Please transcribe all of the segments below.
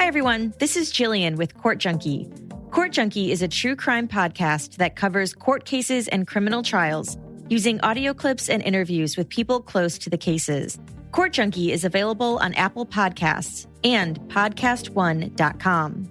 Hi, everyone. This is Jillian with Court Junkie. Court Junkie is a true crime podcast that covers court cases and criminal trials using audio clips and interviews with people close to the cases. Court Junkie is available on Apple Podcasts and podcastone.com.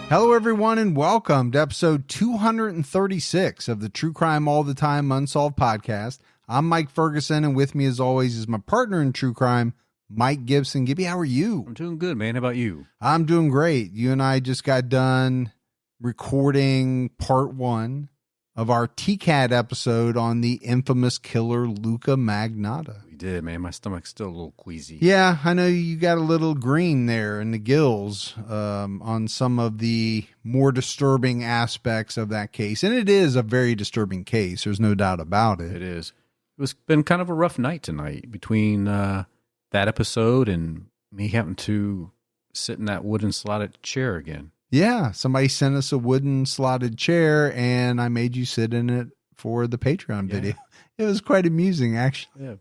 Hello, everyone, and welcome to episode 236 of the True Crime All the Time Unsolved podcast. I'm Mike Ferguson, and with me, as always, is my partner in true crime, Mike Gibson. Gibby, how are you? I'm doing good, man. How about you? I'm doing great. You and I just got done recording part one of our TCAT episode on the infamous killer Luca Magnotta. We did, man. My stomach's still a little queasy. Yeah, I know you got a little green there in the gills on some of the more disturbing aspects of that case. And it is a very disturbing case. There's no doubt about it. It is. It's been kind of a rough night tonight between that episode and me having to sit in that wooden slotted chair again. Yeah, somebody sent us a wooden slotted chair, and I made you sit in it for the Patreon video. It was quite amusing, actually. Yeah.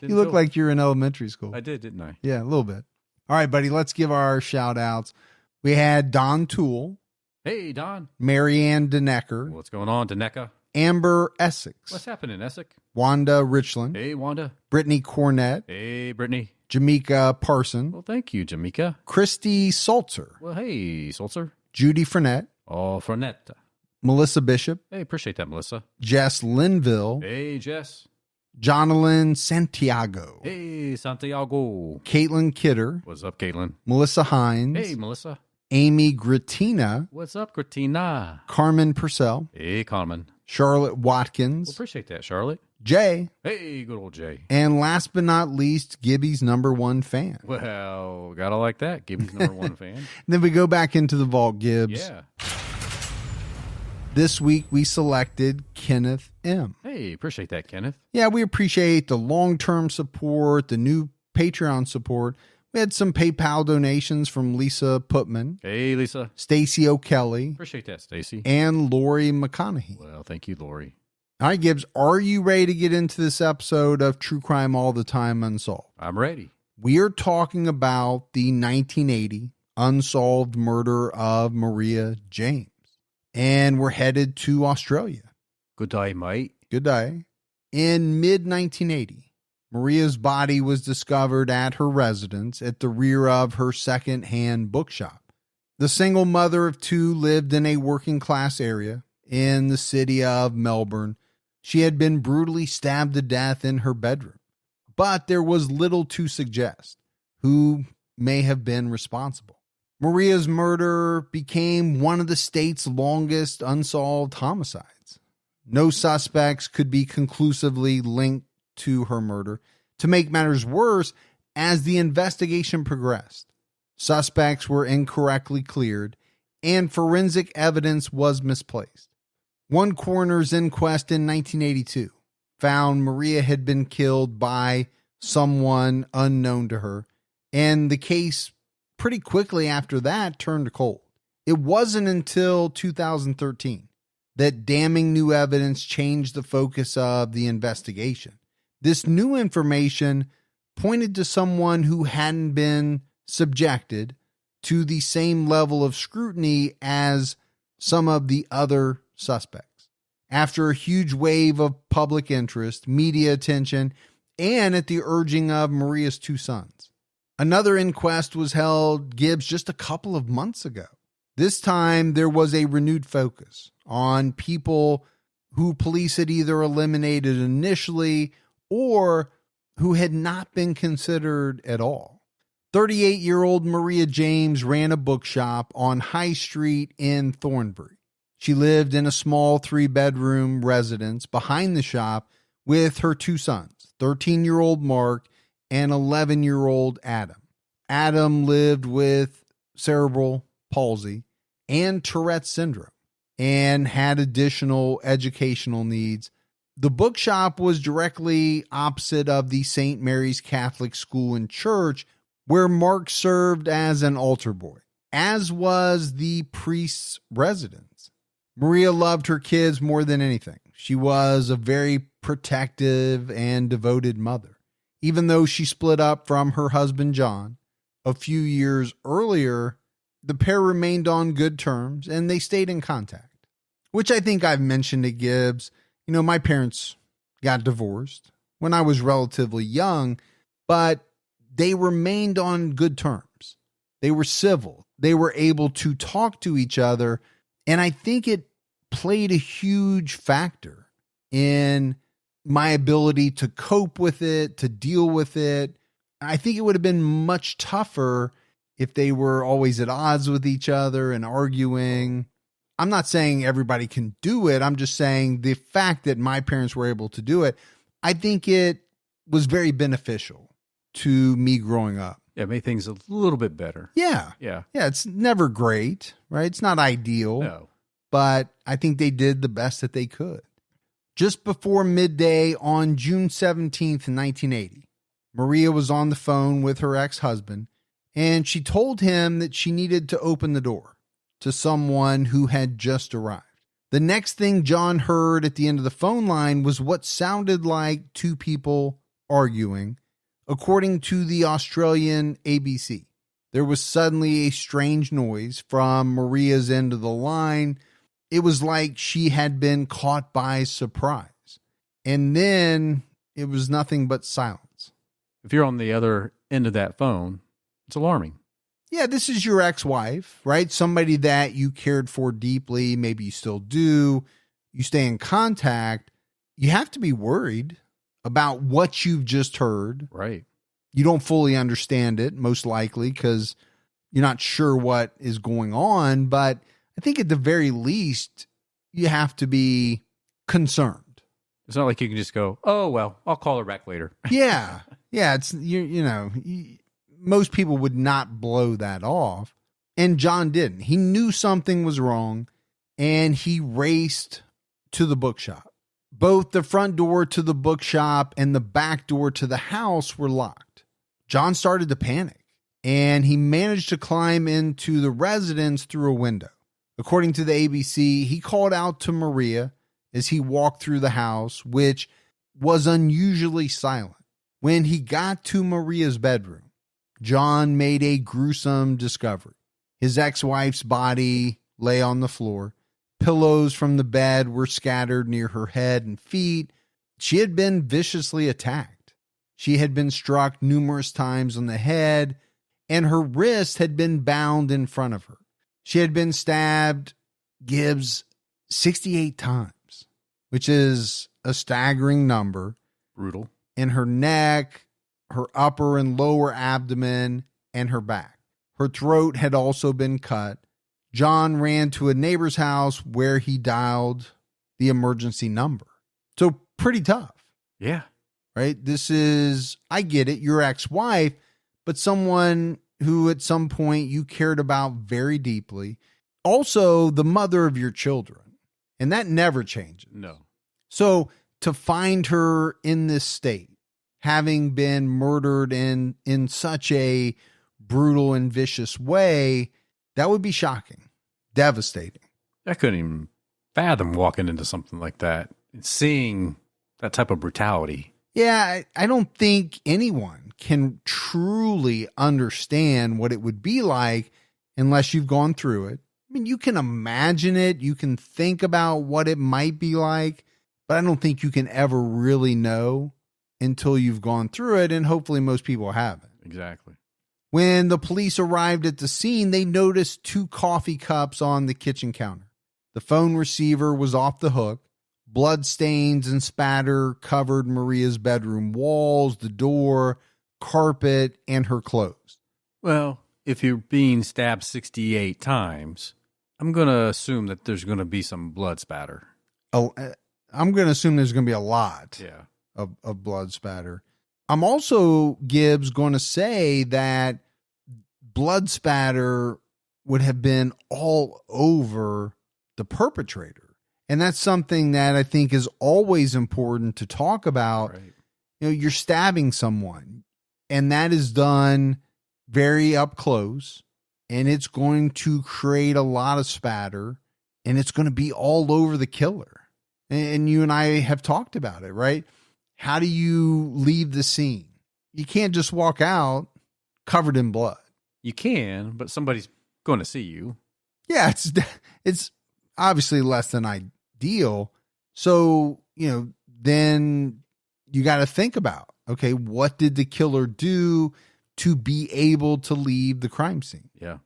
You look like you're in elementary school. I did, didn't I? Yeah, a little bit. All right, buddy, let's give our shout-outs. We had Don Toole. Hey, Don. Marianne Denecker. What's going on, Daneka? Amber Essex. What's happening, Essex? Wanda Richland. Hey, Wanda. Brittany Cornett. Hey, Brittany. Jamaica Parson. Well, thank you, Jamaica. Christy Salzer. Well, hey, Salzer. Judy Frenette. Oh, Frenette. Melissa Bishop. Hey, appreciate that, Melissa. Jess Linville. Hey, Jess. Jonathan Santiago. Hey, Santiago. Caitlin Kidder. What's up, Caitlin? Melissa Hines. Hey, Melissa. Amy Grattina. What's up, Gratina? Carmen Purcell. Hey, Carmen. Charlotte Well, Watkins. appreciate that, Charlotte. Jay. Hey, good old Jay. And last but not least, Gibby's number one fan. Well, gotta like that. Gibby's number one fan. Then we go back into the vault, Gibbs. Yeah. This week we selected Kenneth M. Hey, appreciate that, Kenneth. Yeah, we appreciate the long-term support, the new Patreon support. We had some PayPal donations from Lisa Putman, Hey, Lisa. Stacy O'Kelly, Appreciate that, Stacy. and Lori McConaughey. Well, thank you, Lori. All right, Gibbs, are you ready to get into this episode of True Crime All the Time Unsolved? I'm ready. We are talking about the 1980 unsolved murder of Maria James. And we're headed to Australia. Good day, mate. Good day. In mid-1980, Maria's body was discovered at her residence at the rear of her second-hand bookshop. The single mother of two lived in a working-class area in the city of Melbourne. She had been brutally stabbed to death in her bedroom. But there was little to suggest who may have been responsible. Maria's murder became one of the state's longest unsolved homicides. No suspects could be conclusively linked to her murder. To make matters worse, as the investigation progressed, suspects were incorrectly cleared and forensic evidence was misplaced. One coroner's inquest in 1982 found Maria had been killed by someone unknown to her, and the case pretty quickly after that turned cold. It wasn't until 2013 that damning new evidence changed the focus of the investigation. This new information pointed to someone who hadn't been subjected to the same level of scrutiny as some of the other suspects. After a huge wave of public interest, media attention, and at the urging of Maria's two sons, another inquest was held, Gibbs, just a couple of months ago. This time, there was a renewed focus on people who police had either eliminated initially or who had not been considered at all. 38-year-old Maria James ran a bookshop on High Street in Thornbury. She lived in a small 3-bedroom residence behind the shop with her 2 sons, 13-year-old Mark and 11-year-old Adam. Adam lived with cerebral palsy and Tourette's syndrome and had additional educational needs. The bookshop was directly opposite of the St. Mary's Catholic School and Church, where Mark served as an altar boy, as was the priest's residence. Maria loved her kids more than anything. She was a very protective and devoted mother. Even though she split up from her husband, John, a few years earlier, the pair remained on good terms and they stayed in contact, which I think I've mentioned to Gibbs. You know, my parents got divorced when I was relatively young, but they remained on good terms. They were civil. They were able to talk to each other. And I think it played a huge factor in my ability to cope with it, to deal with it. I think it would have been much tougher if they were always at odds with each other and arguing. I'm not saying everybody can do it. I'm just saying the fact that my parents were able to do it, I think it was very beneficial to me growing up. Yeah, it made things a little bit better. Yeah. Yeah. Yeah, it's never great, right? It's not ideal. No. But I think they did the best that they could. Just before midday on June 17th, 1980, Maria was on the phone with her ex-husband, and she told him that she needed to open the door to someone who had just arrived. The next thing John heard at the end of the phone line was what sounded like 2 people arguing. According to the Australian ABC, there was suddenly a strange noise from Maria's end of the line. It was like she had been caught by surprise. And then it was nothing but silence. If you're on the other end of that phone, it's alarming. Yeah, this is your ex-wife, right? Somebody that you cared for deeply. Maybe you still do. You stay in contact. You have to be worried about what you've just heard. Right. You don't fully understand it, most likely, because you're not sure what is going on. But I think at the very least, you have to be concerned. It's not like you can just go, oh, well, I'll call her back later. Yeah. Yeah. It's, most people would not blow that off. And John didn't. He knew something was wrong and he raced to the bookshop. Both the front door to the bookshop and the back door to the house were locked. John started to panic and he managed to climb into the residence through a window. According to the ABC, he called out to Maria as he walked through the house, which was unusually silent. When he got to Maria's bedroom, John made a gruesome discovery. His ex-wife's body lay on the floor. Pillows from the bed were scattered near her head and feet. She had been viciously attacked. She had been struck numerous times on the head, and her wrist had been bound in front of her. She had been stabbed, Gibbs, 68 times, which is a staggering number. Brutal. In her neck, her upper and lower abdomen, and her back. Her throat had also been cut. John ran to a neighbor's house where he dialed the emergency number. So pretty tough. Yeah. Right? This is, I get it, your ex-wife, but someone who at some point you cared about very deeply. Also, the mother of your children. And that never changes. No. So to find her in this state, having been murdered in such a brutal and vicious way, that would be shocking, devastating. I couldn't even fathom walking into something like that and seeing that type of brutality. Yeah, I don't think anyone can truly understand what it would be like unless you've gone through it. I mean, you can imagine it. You can think about what it might be like, but I don't think you can ever really know until you've gone through it, and hopefully most people haven't. Exactly. When the police arrived at the scene, they noticed 2 coffee cups on the kitchen counter. The phone receiver was off the hook. Blood stains and spatter covered Maria's bedroom walls, the door, carpet, and her clothes. Well, if you're being stabbed 68 times, I'm going to assume that there's going to be some blood spatter. Oh, I'm going to assume there's going to be a lot of blood spatter. I'm also, Gibbs, going to say that blood spatter would have been all over the perpetrator. And that's something that I think is always important to talk about. Right. You're stabbing someone, and that is done very up close, and it's going to create a lot of spatter, and it's going to be all over the killer. And you and I have talked about it, right? How do you leave the scene? You can't just walk out covered in blood. You can, but somebody's going to see you. Yeah, it's obviously less than ideal. So, then you got to think about, okay, what did the killer do to be able to leave the crime scene? Yeah.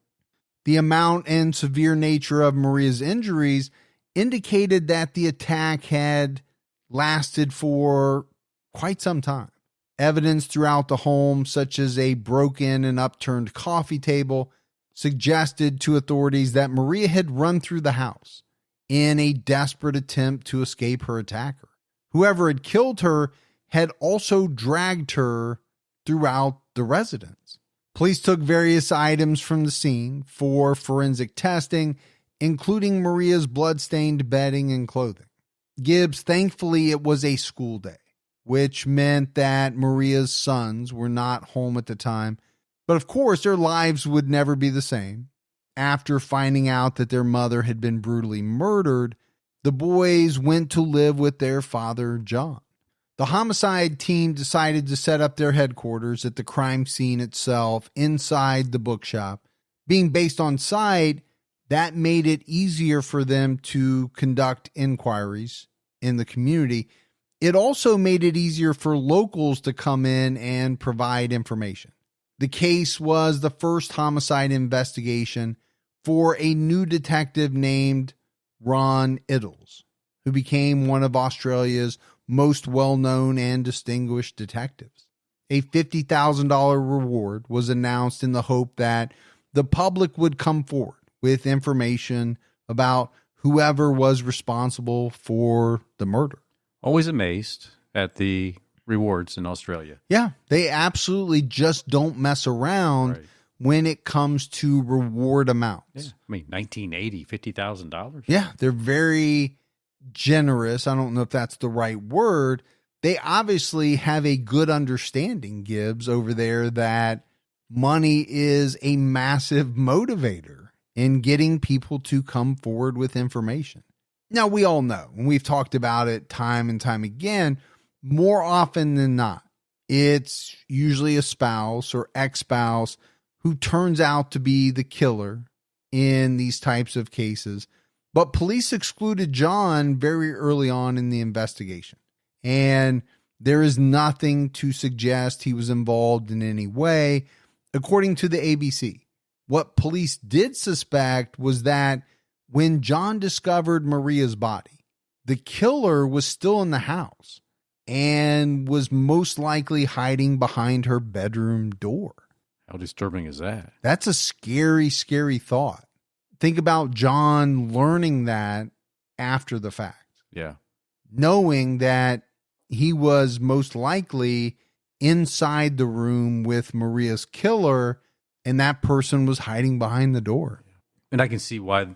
The amount and severe nature of Maria's injuries indicated that the attack had lasted for quite some time. Evidence throughout the home, such as a broken and upturned coffee table, suggested to authorities that Maria had run through the house in a desperate attempt to escape her attacker. Whoever had killed her had also dragged her throughout the residence. Police took various items from the scene for forensic testing, including Maria's blood-stained bedding and clothing. Gibbs, thankfully, it was a school day, which meant that Maria's sons were not home at the time. But of course, their lives would never be the same. After finding out that their mother had been brutally murdered, the boys went to live with their father, John. The homicide team decided to set up their headquarters at the crime scene itself inside the bookshop. Being based on site, that made it easier for them to conduct inquiries in the community. It also made it easier for locals to come in and provide information. The case was the first homicide investigation for a new detective named Ron Iddles, who became one of Australia's most well-known and distinguished detectives. A $50,000 reward was announced in the hope that the public would come forward with information about whoever was responsible for the murder. Always amazed at the rewards in Australia. Yeah, they absolutely just don't mess around when it comes to reward amounts. Yeah. I mean, 1980, $50,000. Yeah, they're very generous. I don't know if that's the right word. They obviously have a good understanding, Gibbs, over there, that money is a massive motivator in getting people to come forward with information. Now, we all know, and we've talked about it time and time again, more often than not, it's usually a spouse or ex-spouse who turns out to be the killer in these types of cases. But police excluded John very early on in the investigation, and there is nothing to suggest he was involved in any way. According to the ABC, what police did suspect was that when John discovered Maria's body, the killer was still in the house and was most likely hiding behind her bedroom door. How disturbing is that? That's a scary, scary thought. Think about John learning that after the fact. Yeah. Knowing that he was most likely inside the room with Maria's killer, and that person was hiding behind the door. And I can see why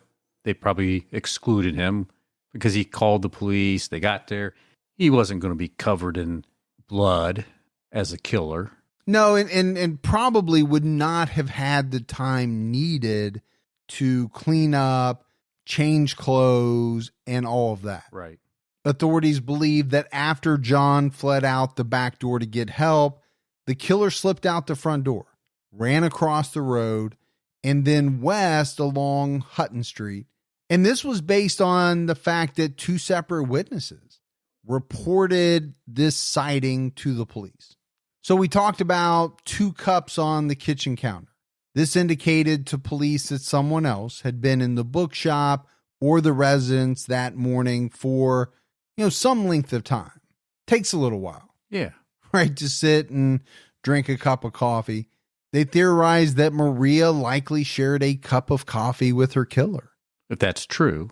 they probably excluded him, because he called the police. They got there. He wasn't going to be covered in blood as a killer. No, and probably would not have had the time needed to clean up, change clothes, and all of that. Right. Authorities believe that after John fled out the back door to get help, the killer slipped out the front door, ran across the road, and then west along Hutton Street. And this was based on the fact that two separate witnesses reported this sighting to the police. So we talked about 2 cups on the kitchen counter. This indicated to police that someone else had been in the bookshop or the residence that morning for, some length of time. Takes a little while. Yeah. Right, to sit and drink a cup of coffee. They theorized that Maria likely shared a cup of coffee with her killer. If that's true,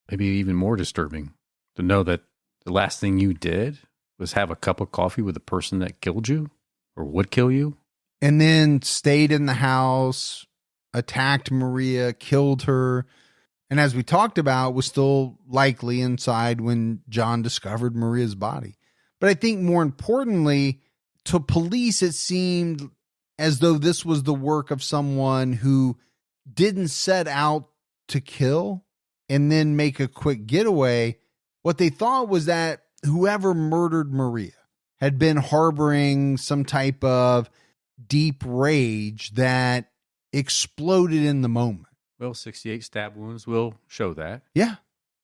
maybe even more disturbing to know that the last thing you did was have a cup of coffee with the person that killed you or would kill you. And then stayed in the house, attacked Maria, killed her. And as we talked about, was still likely inside when John discovered Maria's body. But I think more importantly, to police, it seemed as though this was the work of someone who didn't set out to kill and then make a quick getaway. What they thought was that whoever murdered Maria had been harboring some type of deep rage that exploded in the moment. Well, 68 stab wounds will show that. Yeah.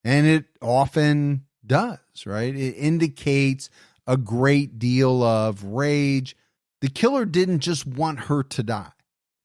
And it often does, right? It indicates a great deal of rage. The killer didn't just want her to die.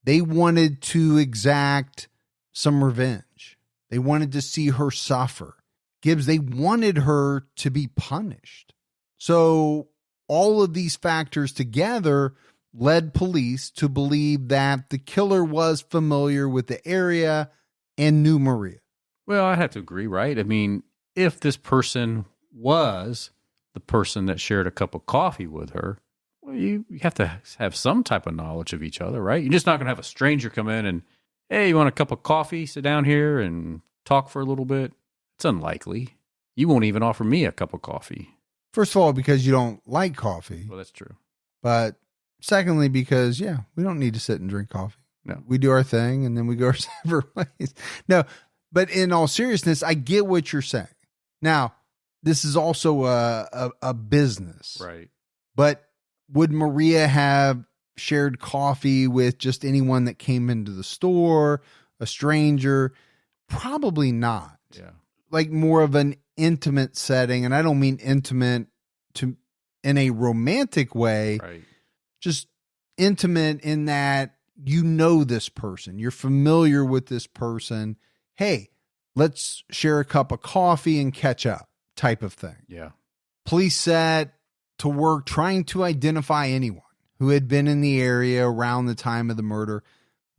They wanted to exact some revenge. They wanted to see her suffer. Gibbs, they wanted her to be punished. So all of these factors together led police to believe that the killer was familiar with the area and knew Maria. Well, I have to agree, right? I mean, if this person was the person that shared a cup of coffee with her, well, you have to have some type of knowledge of each other, right? You're just not going to have a stranger come in and, hey, you want a cup of coffee? Sit down here and talk for a little bit. It's unlikely. You won't even offer me a cup of coffee. First of all, because you don't like coffee. Well, that's true. But secondly, because, yeah, we don't need to sit and drink coffee. No. We do our thing and then we go our separate ways. No, but in all seriousness, I get what you're saying. Now, this is also a business. Right. But would Maria have shared coffee with just anyone that came into the store, a stranger? Probably not. Yeah. Like more of an intimate setting. And I don't mean intimate in a romantic way. Right. Just intimate in that you know this person. You're familiar with this person. Hey, let's share a cup of coffee and catch up type of thing. Yeah. Police set to work trying to identify anyone who had been in the area around the time of the murder.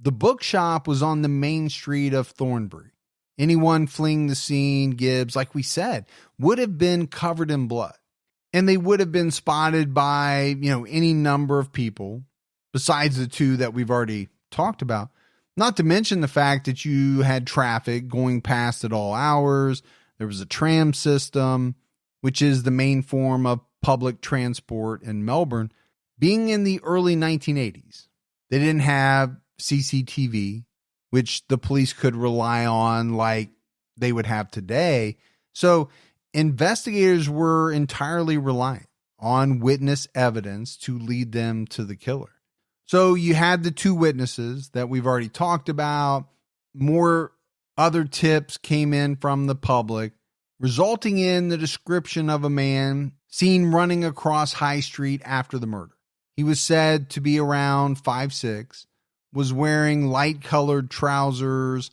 The bookshop was on the main street of Thornbury. Anyone fleeing the scene, Gibbs, like we said, would have been covered in blood. And they would have been spotted by, any number of people besides the two that we've already talked about. Not to mention the fact that you had traffic going past at all hours. There was a tram system, which is the main form of public transport in Melbourne. Being in the early 1980s, they didn't have CCTV, which the police could rely on like they would have today. So investigators were entirely reliant on witness evidence to lead them to the killer. So you had the two witnesses that we've already talked about. More other tips came in from the public, resulting in the description of a man seen running across High Street after the murder. He was said to be around 5'6", was wearing light-colored trousers,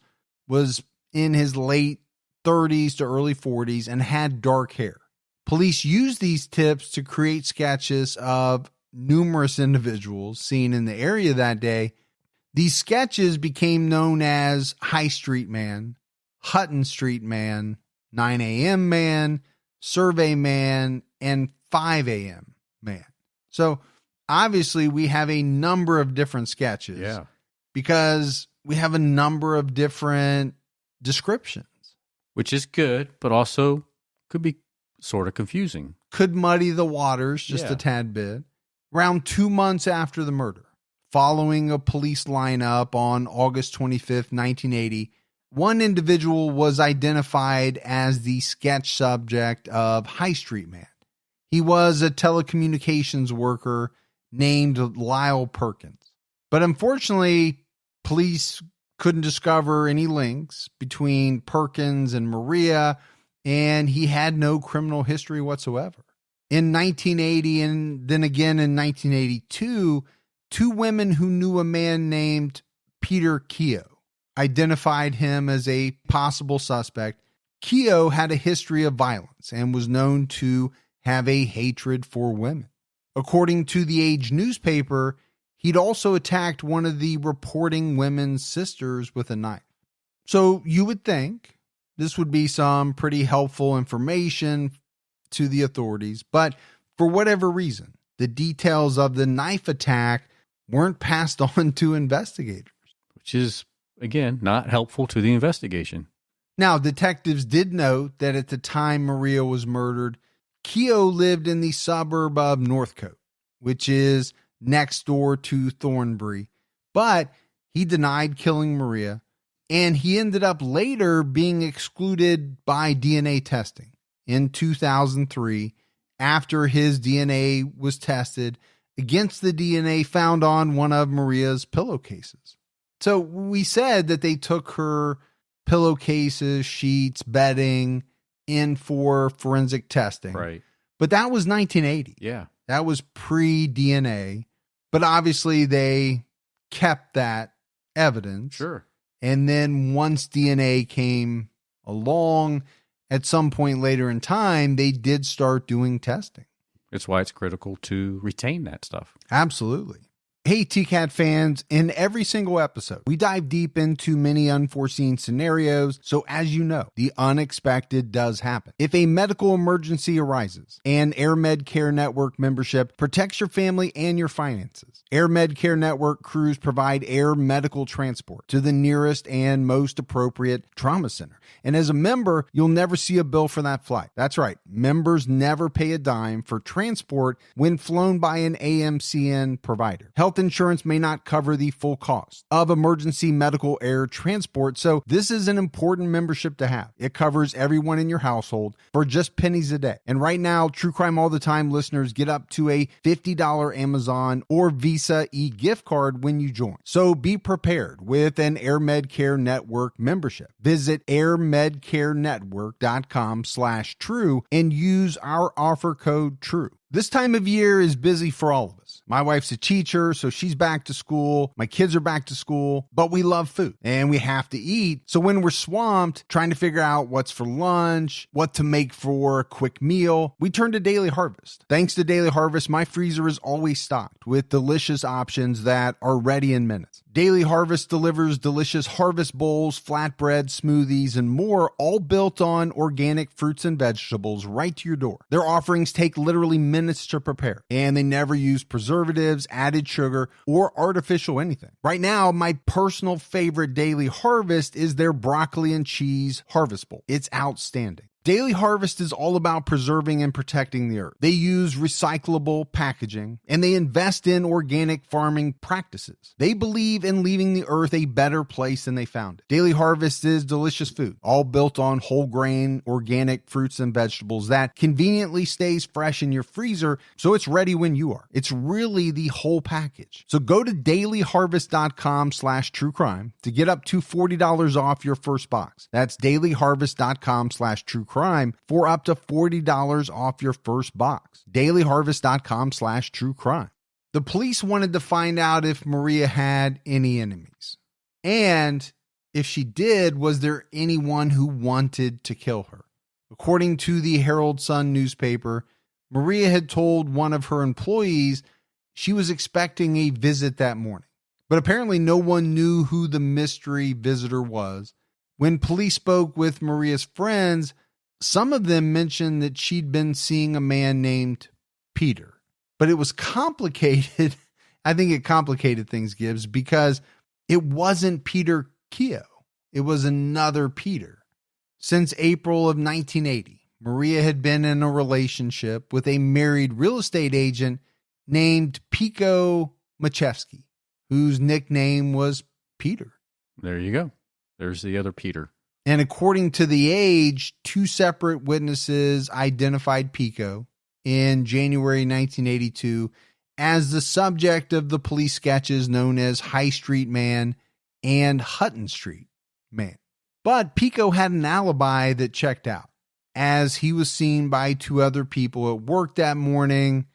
was in his late 30s to early 40s, and had dark hair. Police used these tips to create sketches of numerous individuals seen in the area that day. These sketches became known as High Street Man, Hutton Street Man, 9 a.m. Man, Survey Man, and 5 a.m. Man. So obviously we have a number of different sketches. Yeah. Because we have a number of different descriptions. Which is good, but also could be sort of confusing. Could muddy the waters just a tad bit. Around 2 months after the murder, following a police lineup on August 25th, 1980, one individual was identified as the sketch subject of High Street Man. He was a telecommunications worker named Lyle Perkins. But unfortunately, police couldn't discover any links between Perkins and Maria, and he had no criminal history whatsoever. In 1980 and then again in 1982, two women who knew a man named Peter Keogh identified him as a possible suspect. Keogh had a history of violence and was known to have a hatred for women. According to the Age newspaper, he'd also attacked one of the reporting women's sisters with a knife. So you would think this would be some pretty helpful information to the authorities, but for whatever reason, the details of the knife attack weren't passed on to investigators. Which is, again, not helpful to the investigation. Now, detectives did note that at the time Maria was murdered, Keogh lived in the suburb of Northcote, which is next door to Thornbury, but he denied killing Maria, and he ended up later being excluded by DNA testing in 2003 after his DNA was tested against the DNA found on one of Maria's pillowcases. So we said that they took her pillowcases, sheets, bedding in for forensic testing. Right. But that was 1980. Yeah. That was pre-DNA. But obviously they kept that evidence. Sure. And then once DNA came along, at some point later in time, they did start doing testing. It's why it's critical to retain that stuff. Absolutely. Hey, TCAT fans, in every single episode, we dive deep into many unforeseen scenarios. So as you know, the unexpected does happen. If a medical emergency arises, and AirMed Care Network membership protects your family and your finances. AirMed Care Network crews provide air medical transport to the nearest and most appropriate trauma center. And as a member, you'll never see a bill for that flight. That's right. Members never pay a dime for transport when flown by an AMCN provider. Health insurance may not cover the full cost of emergency medical air transport, so this is an important membership to have. It covers everyone in your household for just pennies a day. And right now, True Crime All the Time listeners get up to a $50 Amazon or Visa e-gift card when you join. So be prepared with an AirMed Care Network membership. Visit airmedcarenetwork.com/true and use our offer code TRUE. This time of year is busy for all of us. My wife's a teacher, so she's back to school. My kids are back to school, but we love food and we have to eat. So when we're swamped trying to figure out what's for lunch, what to make for a quick meal, we turn to Daily Harvest. Thanks to Daily Harvest, my freezer is always stocked with delicious options that are ready in minutes. Daily Harvest delivers delicious harvest bowls, flatbread, smoothies, and more, all built on organic fruits and vegetables right to your door. Their offerings take literally minutes to prepare, and they never use preservatives, added sugar, or artificial anything. Right now, my personal favorite Daily Harvest is their broccoli and cheese harvest bowl. It's outstanding. Daily Harvest is all about preserving and protecting the earth. They use recyclable packaging, and they invest in organic farming practices. They believe in leaving the earth a better place than they found it. Daily Harvest is delicious food, all built on whole grain, organic fruits and vegetables that conveniently stays fresh in your freezer, so it's ready when you are. It's really the whole package. So go to dailyharvest.com/truecrime to get up to $40 off your first box. That's dailyharvest.com/truecrime for up to $40 off your first box. dailyharvest.com/truecrime. The police wanted to find out if Maria had any enemies. And if she did, was there anyone who wanted to kill her? According to the Herald Sun newspaper, Maria had told one of her employees she was expecting a visit that morning. But apparently no one knew who the mystery visitor was. When police spoke with Maria's friends, some of them mentioned that she'd been seeing a man named Peter. But it was complicated. I think it complicated things, Gibbs, because it wasn't Peter Keogh. It was another Peter. Since April of 1980, Maria had been in a relationship with a married real estate agent named Pico Machewski, whose nickname was Peter. There you go. There's the other Peter. And according to The Age, two separate witnesses identified Pico in January 1982 as the subject of the police sketches known as High Street Man and Hutton Street Man. But Pico had an alibi that checked out, as he was seen by two other people at work that morning.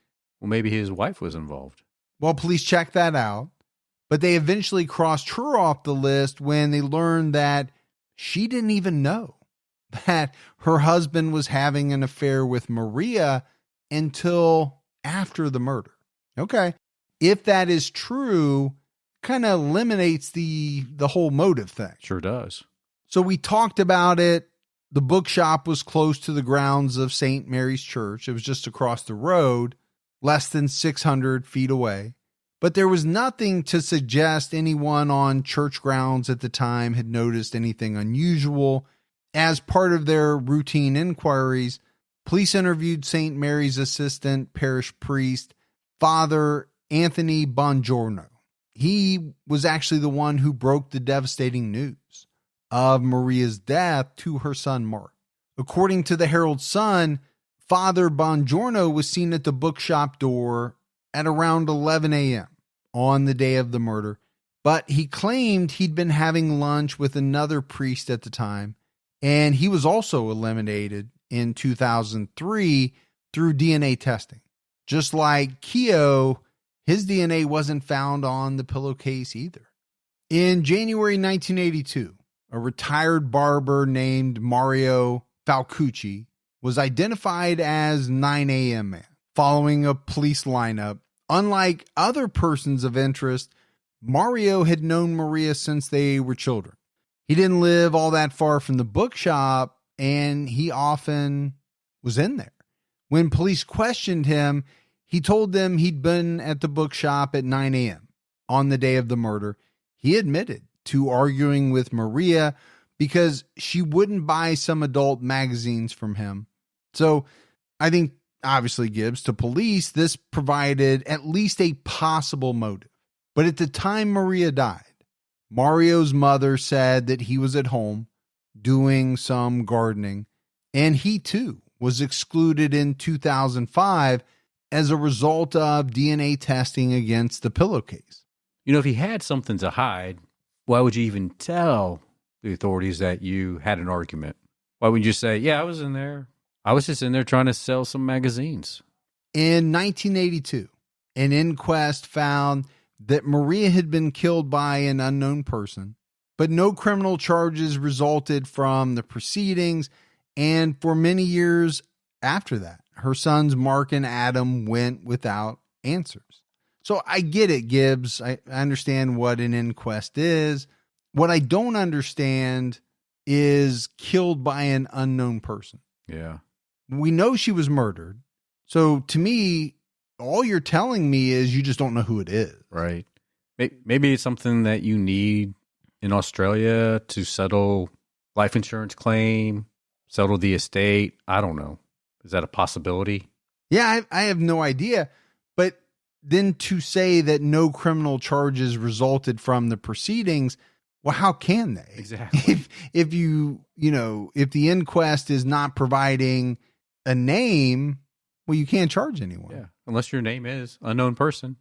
Well, maybe his wife was involved. Well, police checked that out, but they eventually crossed her off the list when they learned that she didn't even know that her husband was having an affair with Maria until after the murder. Okay. If that is true, kind of eliminates the whole motive thing. Sure does. So we talked about it The bookshop was close to the grounds of St. Mary's Church. It was just across the road, less than 600 feet away. But there was nothing to suggest anyone on church grounds at the time had noticed anything unusual. As part of their routine inquiries, police interviewed St. Mary's assistant parish priest, Father Anthony Bongiorno. He was actually the one who broke the devastating news of Maria's death to her son, Mark. According to the Herald Sun, Father Bongiorno was seen at the bookshop door at around 11 a.m. on the day of the murder, but he claimed he'd been having lunch with another priest at the time, and he was also eliminated in 2003 through DNA testing. Just like Keogh, his DNA wasn't found on the pillowcase either. In January 1982, a retired barber named Mario Falcucci was identified as 9 a.m. man. Following a police lineup, unlike other persons of interest, Mario had known Maria since they were children. He didn't live all that far from the bookshop, and he often was in there. When police questioned him, he told them he'd been at the bookshop at 9 a.m. on the day of the murder. He admitted to arguing with Maria because she wouldn't buy some adult magazines from him. So I think, obviously, Gibbs, to police, this provided at least a possible motive. But at the time Maria died, Mario's mother said that he was at home doing some gardening, and he too was excluded in 2005 as a result of DNA testing against the pillowcase. You know, if he had something to hide, why would you even tell the authorities that you had an argument? Why wouldn't you say, yeah, I was in there. I was just in there trying to sell some magazines. In 1982, an inquest found that Maria had been killed by an unknown person, but no criminal charges resulted from the proceedings. And for many years after that, her sons Mark and Adam went without answers. So I get it, Gibbs. I understand what an inquest is. What I don't understand is killed by an unknown person. Yeah. We know she was murdered. So to me, all you're telling me is you just don't know who it is. Right. Maybe it's something that you need in Australia to settle life insurance claim, settle the estate. I don't know. Is that a possibility? Yeah, I have no idea. But then to say that no criminal charges resulted from the proceedings, well, how can they? Exactly. If if the inquest is not providing a name, well, you can't charge anyone. Yeah, unless your name is unknown person.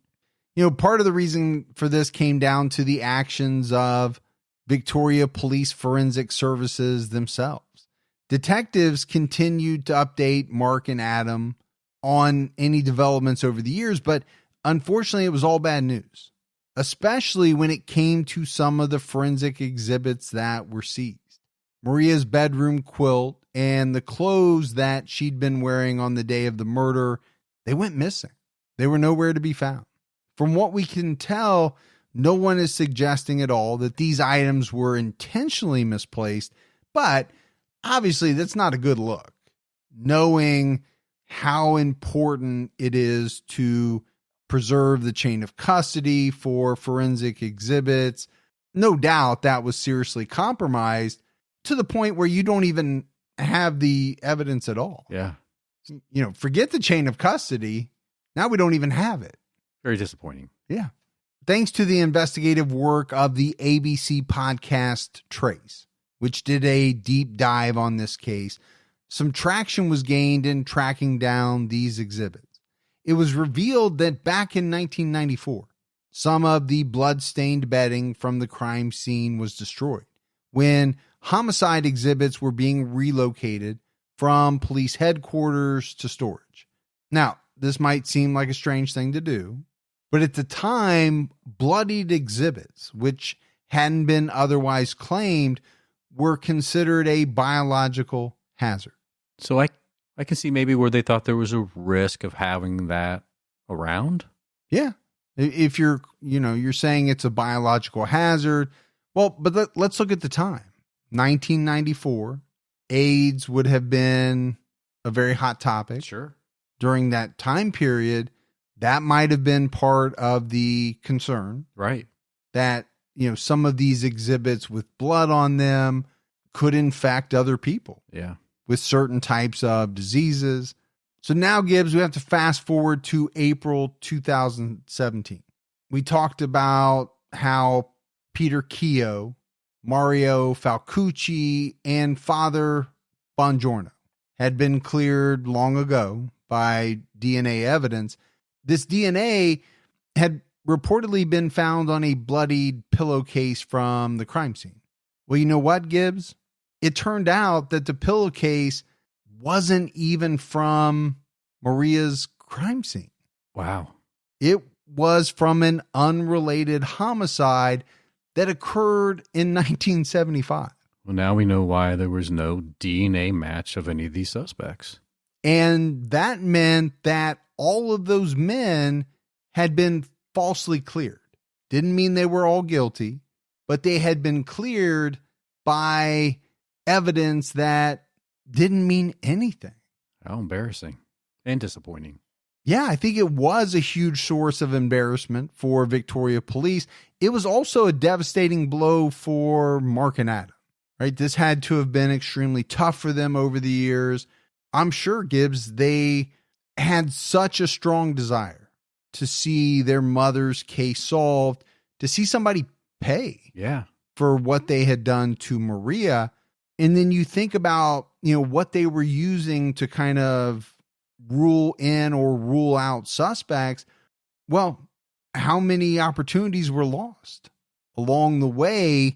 Part of the reason for this came down to the actions of Victoria Police Forensic Services themselves. Detectives continued to update Mark and Adam on any developments over the years, but unfortunately it was all bad news, especially when it came to some of the forensic exhibits that were seized. Maria's bedroom quilt and the clothes that she'd been wearing on the day of the murder, they went missing. They were nowhere to be found. From what we can tell, no one is suggesting at all that these items were intentionally misplaced, but obviously that's not a good look. Knowing how important it is to preserve the chain of custody for forensic exhibits, no doubt that was seriously compromised to the point where you don't even have the evidence at all. Yeah. Forget the chain of custody. Now we don't even have it. Very disappointing. Yeah. Thanks to the investigative work of the ABC podcast Trace, which did a deep dive on this case, some traction was gained in tracking down these exhibits. It was revealed that back in 1994, some of the blood-stained bedding from the crime scene was destroyed when homicide exhibits were being relocated from police headquarters to storage. Now, this might seem like a strange thing to do, but at the time, bloodied exhibits, which hadn't been otherwise claimed, were considered a biological hazard. So I can see maybe where they thought there was a risk of having that around. Yeah. If you're saying it's a biological hazard, well, but let's look at the time. 1994, AIDS would have been a very hot topic. Sure. During that time period. That might have been part of the concern. Right. That, some of these exhibits with blood on them could infect other people. Yeah. With certain types of diseases. So now, Gibbs, we have to fast forward to April 2017. We talked about how Peter Keogh, Mario Falcucci, and Father Bongiorno had been cleared long ago by DNA evidence. This DNA had reportedly been found on a bloodied pillowcase from the crime scene. Well, you know what, Gibbs? It turned out that the pillowcase wasn't even from Maria's crime scene. Wow. It was from an unrelated homicide that occurred in 1975. Well, now we know why there was no DNA match of any of these suspects. And that meant that all of those men had been falsely cleared. Didn't mean they were all guilty, but they had been cleared by evidence that didn't mean anything. How embarrassing and disappointing. Yeah, I think it was a huge source of embarrassment for Victoria police. It was also a devastating blow for Mark and Adam, right? This had to have been extremely tough for them over the years. I'm sure, Gibbs, they had such a strong desire to see their mother's case solved, to see somebody pay for what they had done to Maria. And then you think about, what they were using to kind of rule in or rule out suspects. Well, how many opportunities were lost along the way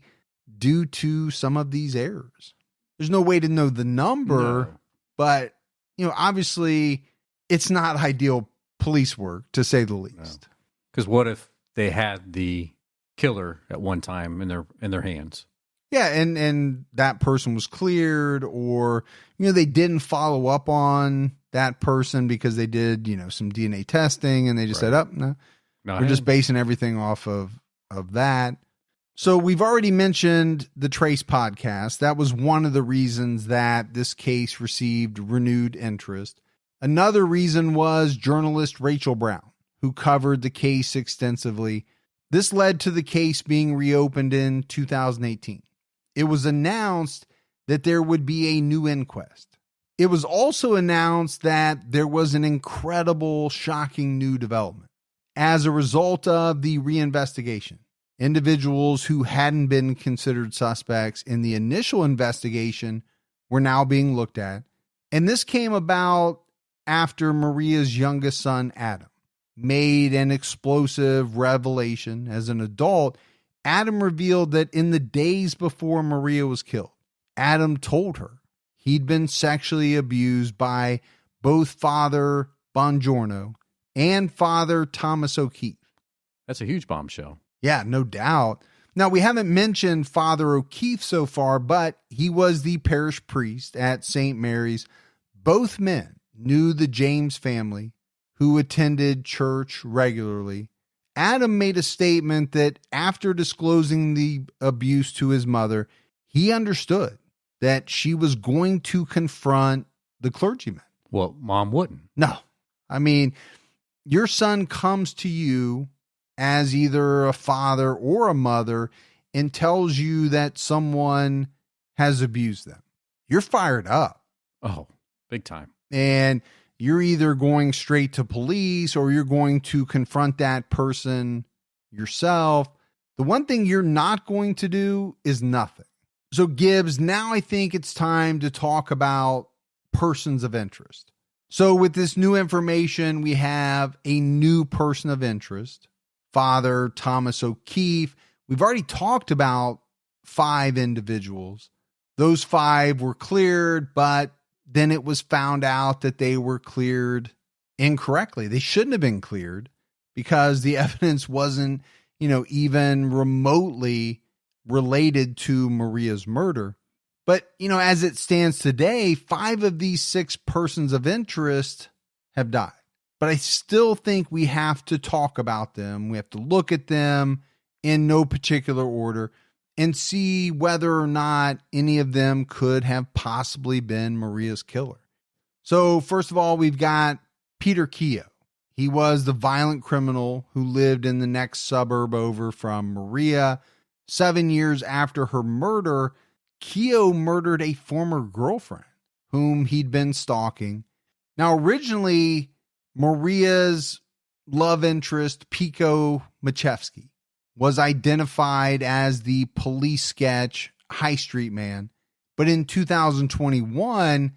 due to some of these errors? There's no way to know the number, but, obviously it's not ideal police work, to say the least. Because what if they had the killer at one time in their hands? Yeah, and that person was cleared, or, they didn't follow up on that person because they did, some DNA testing, and they just said, no, we're just basing everything off of that. So we've already mentioned the Trace podcast. That was one of the reasons that this case received renewed interest. Another reason was journalist Rachel Brown, who covered the case extensively. This led to the case being reopened in 2018. It was announced that there would be a new inquest. It was also announced that there was an incredible, shocking new development. As a result of the reinvestigation, individuals who hadn't been considered suspects in the initial investigation were now being looked at. And this came about after Maria's youngest son, Adam, made an explosive revelation. As an adult, Adam revealed that in the days before Maria was killed, Adam told her he'd been sexually abused by both Father Bongiorno and Father Thomas O'Keefe. That's a huge bombshell. Yeah, no doubt. Now, we haven't mentioned Father O'Keefe so far, but he was the parish priest at St. Mary's. Both men knew the James family, who attended church regularly. Adam made a statement that after disclosing the abuse to his mother, he understood that she was going to confront the clergyman. Well, mom wouldn't. No. I mean, your son comes to you as either a father or a mother and tells you that someone has abused them. You're fired up. Oh, big time. And you're either going straight to police or you're going to confront that person yourself. The one thing you're not going to do is nothing. So Gibbs, now I think it's time to talk about persons of interest. So with this new information, we have a new person of interest, Father Thomas O'Keefe. We've already talked about 5 individuals. Those 5 were cleared, but then it was found out that they were cleared incorrectly. They shouldn't have been cleared because the evidence wasn't, even remotely related to Maria's murder. But, as it stands today, 5 of these 6 persons of interest have died. But I still think we have to talk about them. We have to look at them in no particular order. and see whether or not any of them could have possibly been Maria's killer. So first of all, we've got Peter Keogh. He was the violent criminal who lived in the next suburb over from Maria. 7 years after her murder, Keogh murdered a former girlfriend whom he'd been stalking. Now, originally, Maria's love interest, Pico Machevsky, was identified as the police sketch High Street Man. But in 2021,